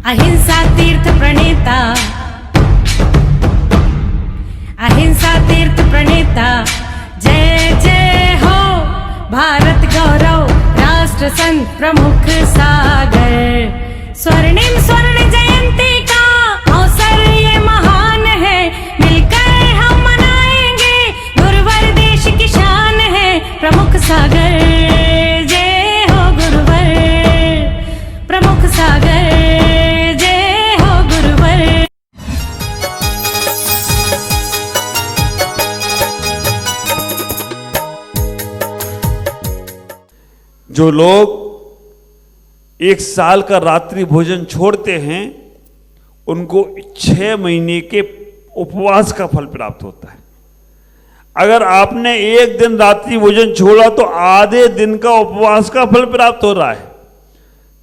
अहिंसा तीर्थ प्रणेता, अहिंसा तीर्थ प्रणेता, जय जय हो भारत गौरव राष्ट्र संत प्रमुख सागर। स्वर्णिम स्वर्ण जयंती का अवसर ये महान है, मिलकर हम मनाएंगे गुरुवर देश की शान है प्रमुख सागर। जय हो गुरुवर प्रमुख सागर, जय हो गुरुवर। जो लोग एक साल का रात्रि भोजन छोड़ते हैं उनको 6 महीने के उपवास का फल प्राप्त होता है। अगर आपने एक दिन रात्रि भोजन छोड़ा तो आधे दिन का उपवास का फल प्राप्त हो रहा है।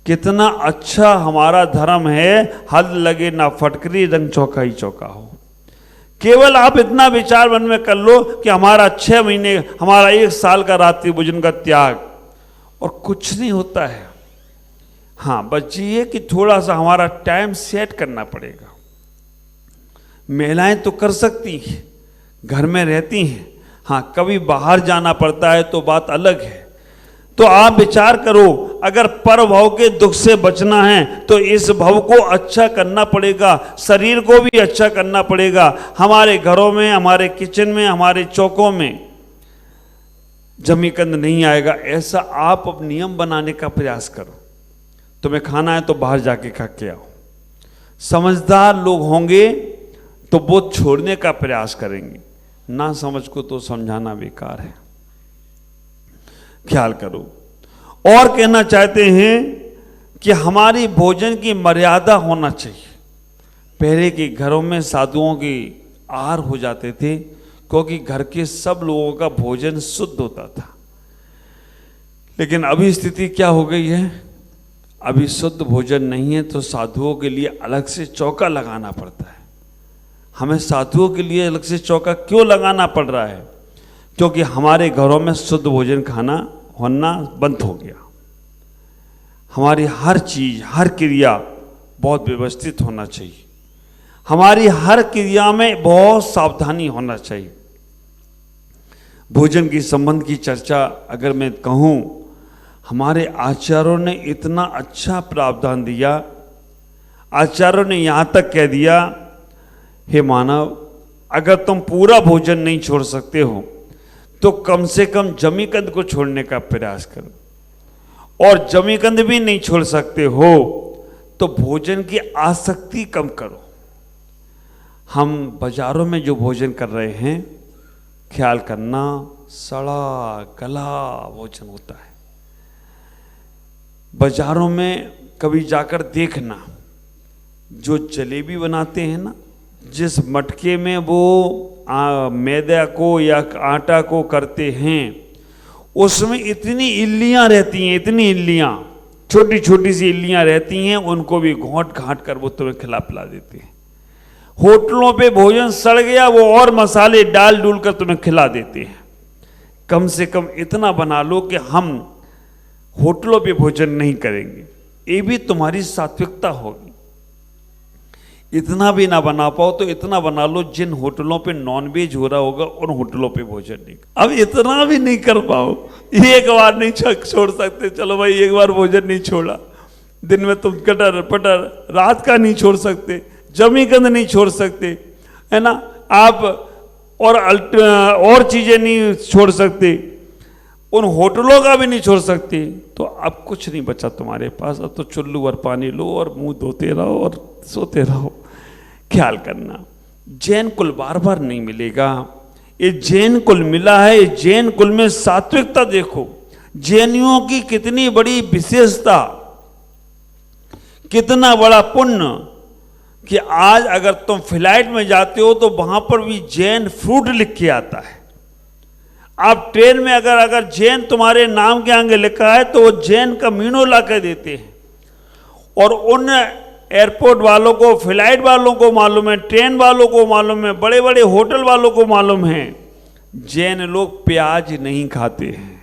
कितना अच्छा हमारा धर्म है, हद लगे ना फटकरी रंग चौका ही चौका हो। केवल आप इतना विचार मन में कर लो कि हमारा 6 महीने, हमारा 1 साल का रात्रि भोजन का त्याग, और कुछ नहीं होता है। हाँ, बस ये कि थोड़ा सा हमारा टाइम सेट करना पड़ेगा। महिलाएं तो कर सकती हैं, घर में रहती हैं। हाँ, कभी बाहर जाना पड़ता है तो बात अलग है। तो आप विचार करो, अगर पर भव के दुख से बचना है तो इस भव को अच्छा करना पड़ेगा, शरीर को भी अच्छा करना पड़ेगा। हमारे घरों में, हमारे किचन में, हमारे चौकों में जमीकंद नहीं आएगा, ऐसा आप अब नियम बनाने का प्रयास करो। तुम्हें खाना है तो बाहर जाके खा के आओ। समझदार लोग होंगे तो वो छोड़ने का प्रयास करेंगे, ना समझ को तो समझाना बेकार है। ख्याल करो। और कहना चाहते हैं कि हमारी भोजन की मर्यादा होना चाहिए। पहले के घरों में साधुओं के आहार हो जाते थे क्योंकि घर के सब लोगों का भोजन शुद्ध होता था। लेकिन अभी स्थिति क्या हो गई है, अभी शुद्ध भोजन नहीं है तो साधुओं के लिए अलग से चौका लगाना पड़ता है। हमें साधुओं के लिए अलग से चौका क्यों लगाना पड़ रहा है? क्योंकि हमारे घरों में शुद्ध भोजन खाना होना बंद हो गया। हमारी हर चीज, हर क्रिया बहुत व्यवस्थित होना चाहिए। हमारी हर क्रिया में बहुत सावधानी होना चाहिए। भोजन की संबंध की चर्चा अगर मैं कहूँ, हमारे आचार्यों ने इतना अच्छा प्रावधान दिया। आचार्यों ने यहाँ तक कह दिया, हे मानव, अगर तुम पूरा भोजन नहीं छोड़ सकते हो तो कम से कम जमीकंद को छोड़ने का प्रयास करो, और जमीकंद भी नहीं छोड़ सकते हो तो भोजन की आसक्ति कम करो। हम बाजारों में जो भोजन कर रहे हैं, ख्याल करना, सड़ा गला भोजन होता है। बाजारों में कभी जाकर देखना, जो जलेबी बनाते हैं ना, जिस मटके में वो मैदा को या आटा को करते हैं, उसमें इतनी इल्लियां रहती हैं, इतनी इल्लियां, छोटी छोटी सी इल्लियां रहती हैं। उनको भी घोंट घाट कर वो तुम्हें खिला पिला देते हैं। होटलों पे भोजन सड़ गया, वो और मसाले डाल डूल कर तुम्हें खिला देते हैं। कम से कम इतना बना लो कि हम होटलों पे भोजन नहीं करेंगे, ये भी तुम्हारी सात्विकता होगी। इतना भी ना बना पाओ तो इतना बना लो, जिन होटलों पे नॉनवेज हो रहा होगा उन होटलों पे भोजन नहीं। अब इतना भी नहीं कर पाओ, एक बार नहीं छोड़ सकते, चलो भाई एक बार भोजन नहीं छोड़ा, दिन में तुम कटर पटर, रात का नहीं छोड़ सकते, जमीकंद नहीं छोड़ सकते, है ना, आप और चीजें नहीं छोड़ सकते, उन होटलों का भी नहीं छोड़ सकते, तो अब कुछ नहीं बचा तुम्हारे पास। अब तो चुल्लू भर पानी लो और मुंह धोते रहो और सोते रहो। ख्याल करना, जैन कुल बार बार नहीं मिलेगा। ये जैन कुल मिला है, ये जैन कुल में सात्विकता देखो, जैनियों की कितनी बड़ी विशेषता, कितना बड़ा पुण्य कि आज अगर तुम फ्लाइट में जाते हो तो वहां पर भी जैन फ्रूट लिख के आता है। आप ट्रेन में अगर जैन तुम्हारे नाम के आगे लिखा है तो वो जैन का मीनू ला कर देते हैं। और उन एयरपोर्ट वालों को, फ्लाइट वालों को मालूम है, ट्रेन वालों को मालूम है, बड़े बड़े होटल वालों को मालूम है, जैन लोग प्याज नहीं खाते हैं।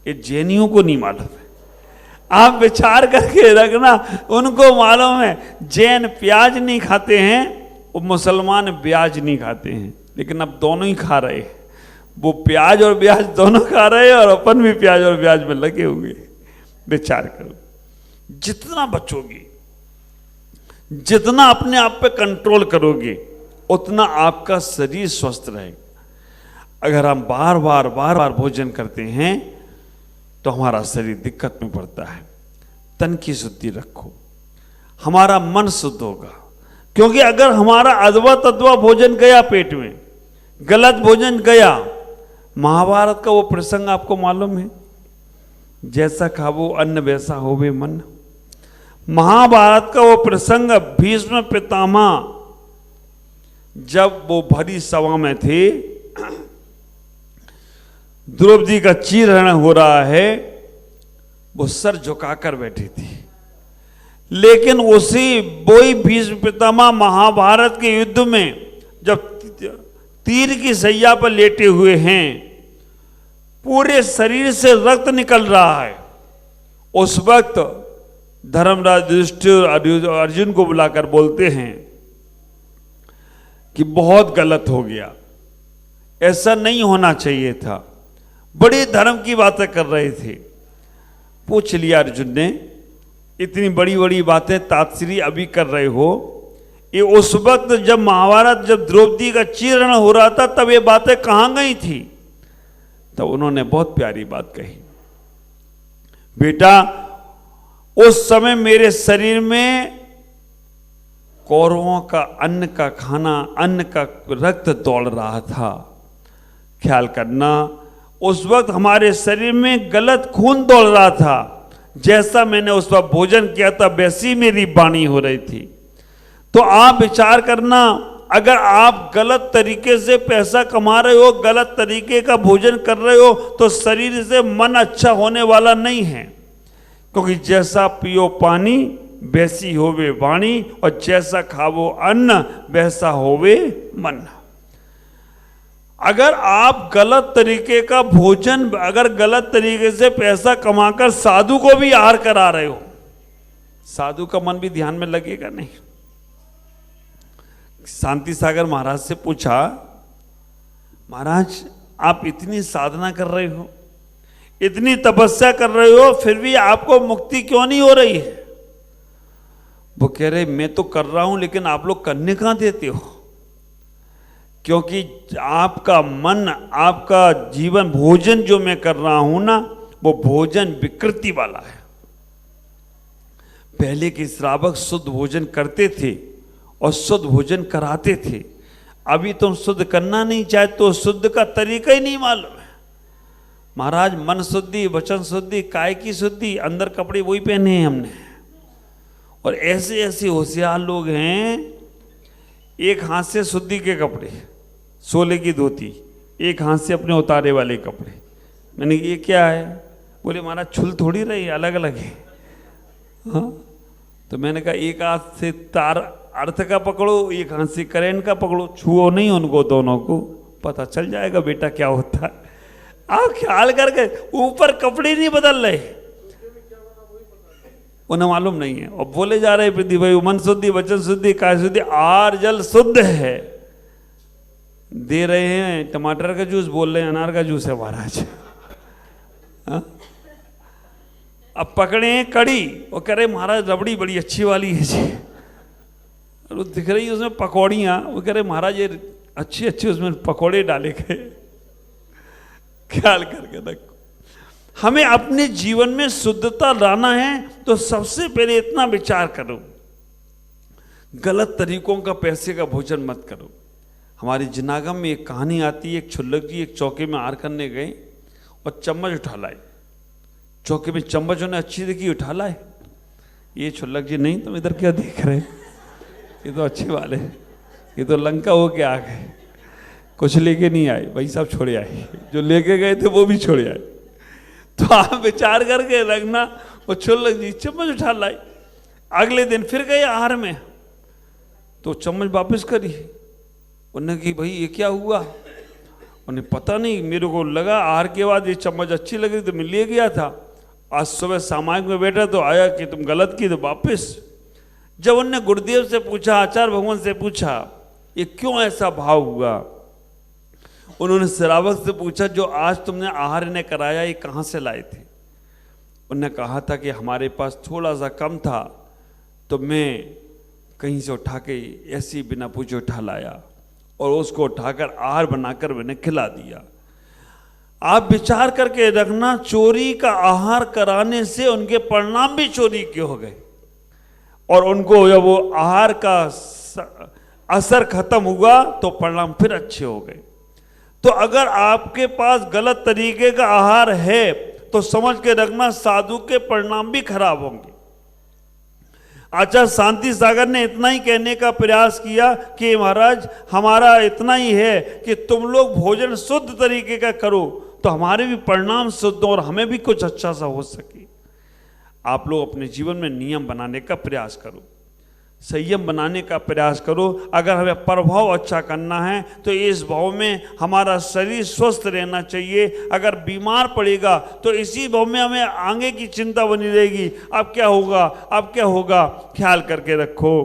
ये जैनियों को नहीं मालूम है। आप विचार करके रखना। उनको मालूम है जैन प्याज नहीं खाते हैं, वो मुसलमान ब्याज नहीं खाते हैं, लेकिन अब दोनों ही खा रहे हैं। वो प्याज और ब्याज दोनों खा रहे हैं और अपन भी प्याज और ब्याज में लगे हुए। विचार करो, जितना बचोगे, जितना अपने आप पे कंट्रोल करोगे, उतना आपका शरीर स्वस्थ रहेगा। अगर हम बार बार भोजन करते हैं तो हमारा शरीर दिक्कत में पड़ता है। तन की शुद्धि रखो, हमारा मन शुद्ध होगा। क्योंकि अगर हमारा अदवा तदवा भोजन गया पेट में, गलत भोजन गया, महाभारत का वो प्रसंग आपको मालूम है, जैसा खावो अन्न वैसा होवे मन। महाभारत का वो प्रसंग, भीष्म पितामह जब वो भरी सभा में थे, द्रौपदी का चीरहरण हो रहा है, वो सर झुकाकर बैठी थी। लेकिन उसी वही भीष्म पितामह महाभारत के युद्ध में जब तीर की सैया पर लेटे हुए हैं, पूरे शरीर से रक्त निकल रहा है, उस वक्त धर्मराज युधिष्ठिर अर्जुन को बुलाकर बोलते हैं कि बहुत गलत हो गया, ऐसा नहीं होना चाहिए था। बड़ी धर्म की बातें कर रहे थे। पूछ लिया अर्जुन ने, इतनी बड़ी बड़ी बातें तात्श्री अभी कर रहे हो, ये उस वक्त जब महाभारत, जब द्रौपदी का चीरहरण हो रहा था, तब ये बातें कहां गई थी? तब उन्होंने बहुत प्यारी बात कही, बेटा उस समय मेरे शरीर में कौरवों का अन्न का खाना, अन्न का रक्त दौड़ रहा था। ख्याल करना, उस वक्त हमारे शरीर में गलत खून दौड़ रहा था। जैसा मैंने उस वक्त भोजन किया था, वैसी मेरी वाणी हो रही थी। तो आप विचार करना, अगर आप गलत तरीके से पैसा कमा रहे हो, गलत तरीके का भोजन कर रहे हो, तो शरीर से मन अच्छा होने वाला नहीं है। क्योंकि जैसा पियो पानी वैसी होवे वाणी, और जैसा खावो अन्न वैसा होवे मन। अगर आप गलत तरीके का भोजन, अगर गलत तरीके से पैसा कमाकर साधु को भी आहार करा रहे हो, साधु का मन भी ध्यान में लगेगा नहीं। शांति सागर महाराज से पूछा, महाराज आप इतनी साधना कर रहे हो, इतनी तपस्या कर रहे हो, फिर भी आपको मुक्ति क्यों नहीं हो रही है? वो कह रहे, मैं तो कर रहा हूं, लेकिन आप लोग करने कहां देते हो? क्योंकि आपका मन, आपका जीवन, भोजन जो मैं कर रहा हूं ना, वो भोजन विकृति वाला है। पहले के श्रावक शुद्ध भोजन करते थे और शुद्ध भोजन कराते थे। अभी तुम शुद्ध करना नहीं चाहते, तो शुद्ध का तरीका ही नहीं मालूम है। महाराज मन शुद्धि, वचन शुद्धि, काय की शुद्धि, अंदर कपड़े वही पहने हैं हमने। और ऐसे ऐसे होशियार लोग हैं, एक हाथ से शुद्धि के कपड़े, सोले की धोती, एक हाथ से अपने उतारे वाले कपड़े। मैंने ये क्या है? बोले महाराज छुल थोड़ी रही, अलग अलग है। हाँ, तो मैंने कहा एक हाथ से तार अर्थ का पकड़ो, एक हाथ से करेंट का पकड़ो, छुओ नहीं उनको, दोनों को पता चल जाएगा बेटा क्या होता है। आप ख्याल करके, ऊपर कपड़े नहीं बदल रहे, उन्हें मालूम नहीं है, और बोले जा रहे पृथ्वी भाई मन शुद्धि, वचन शुद्धि, काय शुद्धि, आर जल शुद्ध है। दे रहे हैं टमाटर का जूस, बोल रहे हैं अनार का जूस है महाराज। अब पकड़े हैं कड़ी, वो कह रहे महाराज रबड़ी बड़ी अच्छी वाली है जी, और दिख रही है उसमें पकौड़ियाँ, वो कह रहे महाराज ये अच्छी अच्छी उसमें पकौड़े डाले गए। ख्याल करके रखो, हमें अपने जीवन में शुद्धता लाना है तो सबसे पहले इतना विचार करो, गलत तरीकों का पैसे का भोजन मत करो। हमारी जिनागम में एक कहानी आती है, एक छुल्लक जी एक चौके में आहार करने गए और चम्मच उठा लाए। चौके में चम्मच उन्हें अच्छी देखी, उठा लाए। ये छुल्लक जी, नहीं तुम इधर क्या देख रहे, ये तो अच्छे वाले, ये तो लंका हो के आ गए, कुछ लेके नहीं आए, भाई साहब छोड़े आए, जो लेके गए थे वो भी छोड़े आए। तो आप विचार करके रखना, वो छुल्लक जी चम्मच उठा लाई। अगले दिन फिर गए आहार में, तो चम्मच वापस करी। उन्होंने कि भाई ये क्या हुआ? उन्हें पता नहीं, मेरे को लगा आहार के बाद ये चम्मच अच्छी लगी तो मैं ले गया था। आज सुबह सामाजिक में बैठा तो आया कि तुम गलत की तो वापिस। जब उनने गुरुदेव से पूछा, आचार्य भगवान से पूछा, ये क्यों ऐसा भाव हुआ, उन्होंने श्रावक से पूछा, जो आज तुमने आहार इन्हें कराया ये कहाँ से लाए थे? उन्होंने कहा था कि हमारे पास थोड़ा सा कम था तो मैं कहीं से उठा के ऐसे ही बिना पूछे उठा लाया और उसको उठाकर आहार बनाकर मैंने खिला दिया। आप विचार करके रखना, चोरी का आहार कराने से उनके परिणाम भी चोरी के हो गए और उनको जब वो आहार का असर खत्म हुआ तो परिणाम फिर अच्छे हो गए। तो अगर आपके पास गलत तरीके का आहार है तो समझ के रखना साधु के परिणाम भी खराब होंगे। आचार्य शांति सागर ने इतना ही कहने का प्रयास किया कि महाराज हमारा इतना ही है कि तुम लोग भोजन शुद्ध तरीके का करो तो हमारे भी परिणाम शुद्ध और हमें भी कुछ अच्छा सा हो सके। आप लोग अपने जीवन में नियम बनाने का प्रयास करो, संयम बनाने का प्रयास करो। अगर हमें प्रभाव अच्छा करना है तो इस भाव में हमारा शरीर स्वस्थ रहना चाहिए। अगर बीमार पड़ेगा तो इसी भाव में हमें आगे की चिंता बनी रहेगी, अब क्या होगा, अब क्या होगा। ख्याल करके रखो,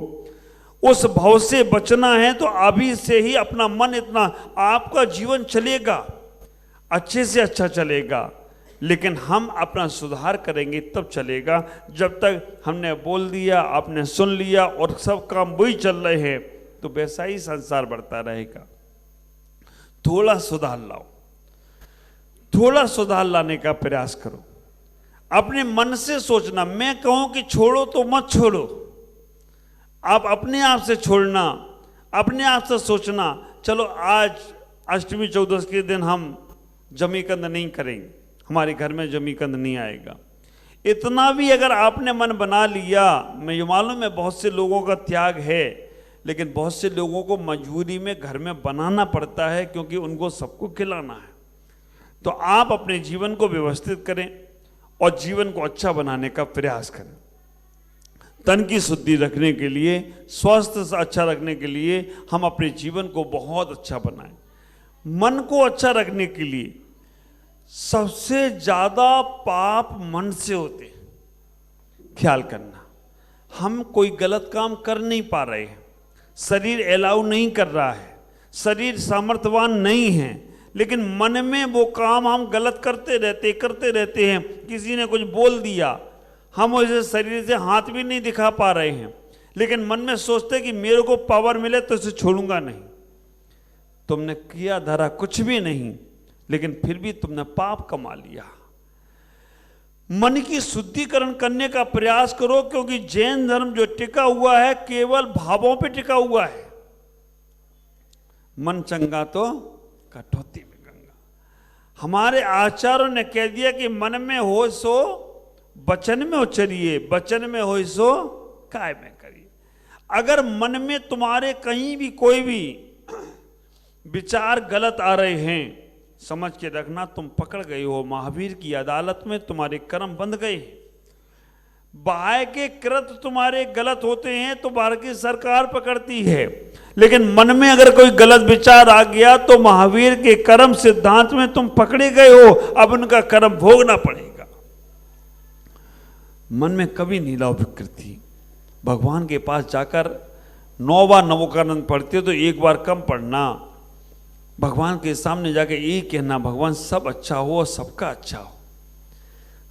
उस भाव से बचना है तो अभी से ही अपना मन इतना, आपका जीवन चलेगा, अच्छे से अच्छा चलेगा, लेकिन हम अपना सुधार करेंगे तब चलेगा। जब तक हमने बोल दिया, आपने सुन लिया और सब काम वही चल रहे हैं तो वैसा ही संसार बढ़ता रहेगा। थोड़ा सुधार लाओ, थोड़ा सुधार लाने का प्रयास करो। अपने मन से सोचना, मैं कहूं कि छोड़ो तो मत छोड़ो, आप अपने आप से छोड़ना, अपने आप से सोचना, चलो आज अष्टमी चौदस के दिन हम जमीकंद नहीं करेंगे, हमारे घर में जमीकंद नहीं आएगा। इतना भी अगर आपने मन बना लिया, मैं ये मालूम है बहुत से लोगों का त्याग है, लेकिन बहुत से लोगों को मजबूरी में घर में बनाना पड़ता है क्योंकि उनको सबको खिलाना है। तो आप अपने जीवन को व्यवस्थित करें और जीवन को अच्छा बनाने का प्रयास करें। तन की शुद्धि रखने के लिए, स्वास्थ्य अच्छा रखने के लिए हम अपने जीवन को बहुत अच्छा बनाएं। मन को अच्छा रखने के लिए सबसे ज्यादा पाप मन से होते हैं। ख्याल करना, हम कोई गलत काम कर नहीं पा रहे हैं, शरीर अलाउ नहीं कर रहा है, शरीर सामर्थ्यवान नहीं है, लेकिन मन में वो काम हम गलत करते रहते हैं। किसी ने कुछ बोल दिया, हम उसे शरीर से हाथ भी नहीं दिखा पा रहे हैं, लेकिन मन में सोचते कि मेरे को पावर मिले तो इसे छोड़ूंगा नहीं। तुमने किया धरा कुछ भी नहीं, लेकिन फिर भी तुमने पाप कमा लिया। मन की शुद्धिकरण करने का प्रयास करो, क्योंकि जैन धर्म जो टिका हुआ है केवल भावों पे टिका हुआ है। मन चंगा तो कटौती में गंगा। हमारे आचार्यों ने कह दिया कि मन में हो सो वचन में उचरिए, वचन में हो सो काय में करिए। अगर मन में तुम्हारे कहीं भी कोई भी विचार गलत आ रहे हैं, समझ के रखना तुम पकड़ गए हो, महावीर की अदालत में तुम्हारे कर्म बंध गए। बाह्य के कृत्य तुम्हारे गलत होते हैं तो भारत की सरकार पकड़ती है, लेकिन मन में अगर कोई गलत विचार आ गया तो महावीर के कर्म सिद्धांत में तुम पकड़े गए हो, अब उनका कर्म भोगना पड़ेगा। मन में कभी नहीं लाओ विकृति। भगवान के पास जाकर 9 बार नमोकानंद पढ़ते हो तो एक बार कम पढ़ना। भगवान के सामने जाके यही कहना, भगवान सब अच्छा हो और सबका अच्छा हो,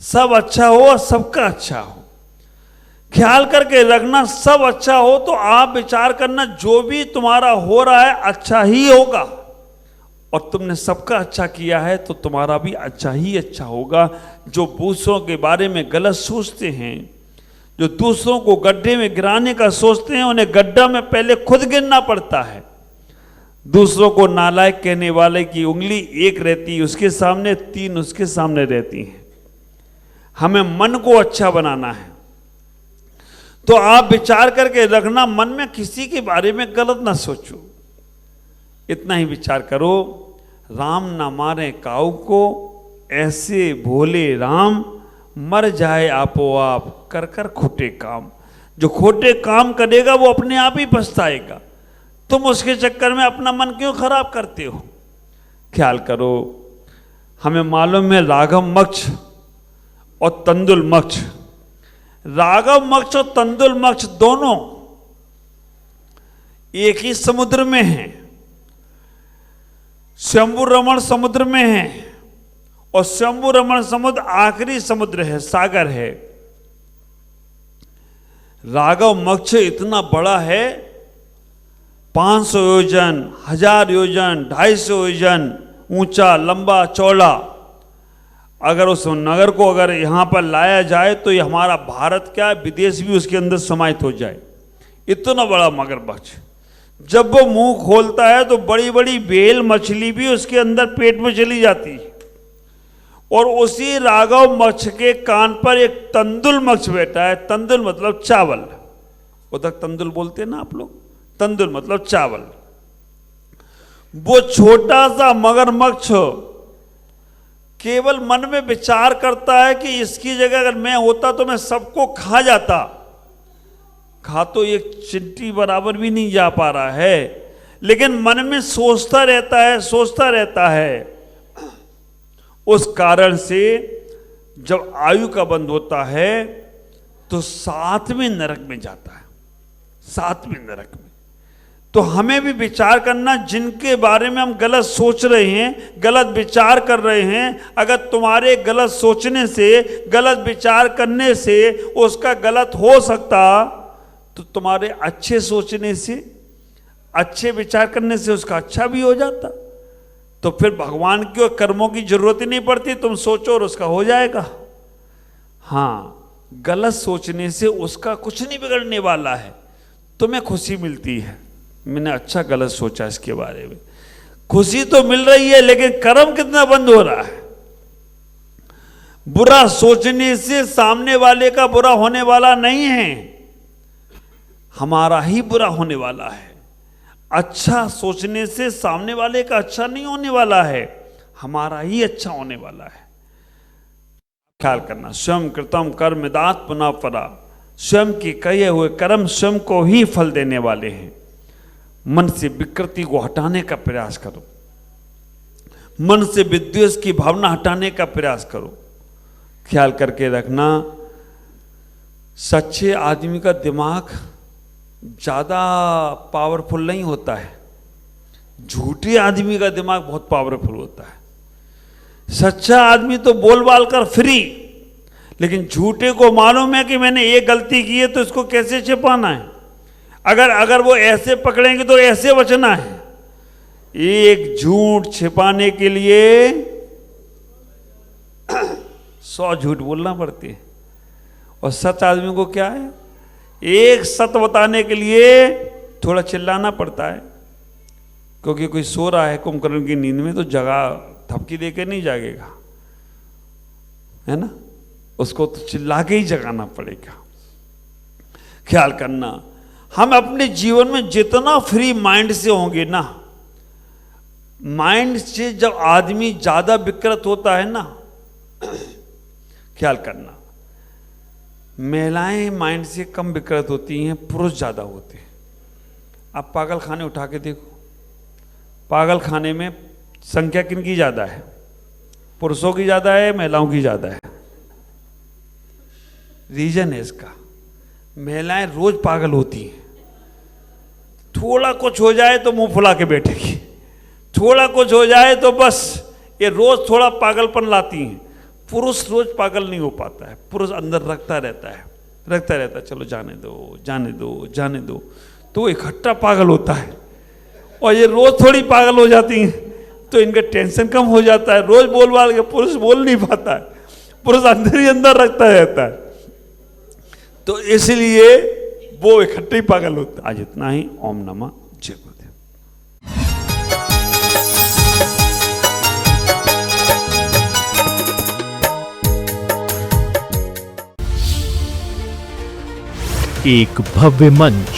सब अच्छा हो और सबका अच्छा हो। ख्याल करके रखना, सब अच्छा हो तो आप विचार करना जो भी तुम्हारा हो रहा है अच्छा ही होगा, और तुमने सबका अच्छा किया है तो तुम्हारा भी अच्छा ही अच्छा होगा। जो दूसरों के बारे में गलत सोचते हैं, जो दूसरों को गड्ढे में गिराने का सोचते हैं, उन्हें गड्ढा में पहले खुद गिरना पड़ता है। दूसरों को नालायक कहने वाले की उंगली एक रहती है उसके सामने, 3 उसके सामने रहती हैं। हमें मन को अच्छा बनाना है तो आप विचार करके रखना, मन में किसी के बारे में गलत ना सोचो। इतना ही विचार करो, राम ना मारे काऊ को, ऐसे भोले राम, मर जाए आपो आप कर कर खोटे काम। जो खोटे काम करेगा वो अपने आप ही पछताएगा। तुम उसके चक्कर में अपना मन क्यों खराब करते हो? ख्याल करो, हमें मालूम है राघव मोक्ष और तंदुल मक्ष। राघव मक्ष और तंदुल मक्ष दोनों एक ही समुद्र में हैं। शंभु रमण समुद्र में है और शंभु रमण समुद्र आखिरी समुद्र है, सागर है। राघव मक्ष इतना बड़ा है, 500 योजन, 1000 योजन, 250 योजन ऊंचा, लंबा, चौड़ा। अगर उस नगर को अगर यहां पर लाया जाए तो ये हमारा भारत क्या विदेश भी उसके अंदर समाहित हो जाए, इतना बड़ा मगरमच्छ। जब वो मुंह खोलता है तो बड़ी बड़ी बेल मछली भी उसके अंदर पेट में चली जाती है। और उसी राघव मक्ष के कान पर एक तंदुल मक्ष बैठा है। तंदुल मतलब चावल, उधर तंदुल बोलते हैं ना आप लोग, तंदुल मतलब चावल। वो छोटा सा मगरमच्छ केवल मन में विचार करता है कि इसकी जगह अगर मैं होता तो मैं सबको खा जाता। खा तो एक चिंटी बराबर भी नहीं जा पा रहा है, लेकिन मन में सोचता रहता है। उस कारण से जब आयु का बंध होता है तो 7वें नरक में जाता है, 7वें नरक में। तो हमें भी विचार करना, जिनके बारे में हम गलत सोच रहे हैं, गलत विचार कर रहे हैं, अगर तुम्हारे गलत सोचने से, गलत विचार करने से उसका गलत हो सकता तो तुम्हारे अच्छे सोचने से, अच्छे विचार करने से उसका अच्छा भी हो जाता। तो फिर भगवान की और कर्मों की जरूरत ही नहीं पड़ती, तुम सोचो और उसका हो जाएगा। हाँ, गलत सोचने से उसका कुछ नहीं बिगड़ने वाला है, तुम्हें खुशी मिलती है। मैंने अच्छा गलत सोचा इसके बारे में, खुशी तो मिल रही है, लेकिन कर्म कितना बंद हो रहा है। बुरा सोचने से सामने वाले का बुरा होने वाला नहीं है, हमारा ही बुरा होने वाला है। अच्छा सोचने से सामने वाले का अच्छा नहीं होने वाला है, हमारा ही अच्छा होने वाला है। ख्याल करना, स्वयं कृतम कर्मदात पुनः परा, स्वयं के कहे हुए कर्म स्वयं को ही फल देने वाले हैं। मन से विकृति को हटाने का प्रयास करो, मन से विद्वेष की भावना हटाने का प्रयास करो। ख्याल करके रखना, सच्चे आदमी का दिमाग ज़्यादा पावरफुल नहीं होता है, झूठे आदमी का दिमाग बहुत पावरफुल होता है। सच्चा आदमी तो बोल बाल कर फ्री, लेकिन झूठे को मालूम है कि मैंने ये गलती की है तो इसको कैसे छिपाना है। अगर वो ऐसे पकड़ेंगे तो ऐसे बचना है। एक झूठ छिपाने के लिए 100 झूठ बोलना पड़ते हैं। और सच आदमी को क्या है, एक सत्य बताने के लिए थोड़ा चिल्लाना पड़ता है, क्योंकि कोई सो रहा है कुंभकर्ण की नींद में तो जगह थपकी दे के नहीं जागेगा, है ना, उसको तो चिल्ला के ही जगाना पड़ेगा। ख्याल करना, हम अपने जीवन में जितना फ्री माइंड से होंगे ना, माइंड से जब आदमी ज्यादा विकृत होता है ना, ख्याल करना, महिलाएं माइंड से कम विकृत होती हैं, पुरुष ज्यादा होते हैं। आप पागल खाने उठा के देखो, पागल खाने में संख्या किनकी ज्यादा है, पुरुषों की ज्यादा है, महिलाओं की ज्यादा है। रीजन है इसका, महिलाएं रोज पागल होती हैं। थोड़ा कुछ हो जाए तो मुंह फुला के बैठेगी, थोड़ा कुछ हो जाए तो बस ये रोज थोड़ा पागलपन लाती हैं। पुरुष रोज पागल नहीं हो पाता है, पुरुष अंदर रखता रहता है, चलो जाने दो, तो वो इकट्ठा पागल होता है। और ये रोज थोड़ी पागल हो जाती हैं तो इनका टेंशन कम हो जाता है। रोज बोल बाल के पुरुष बोल नहीं पाता है, पुरुष अंदर ही अंदर रखता रहता है, तो इसलिए वो इकट्ठे ही पागल होता है। आज इतना ही। ओम नमः जय गुरुदेव। एक भव्य मंच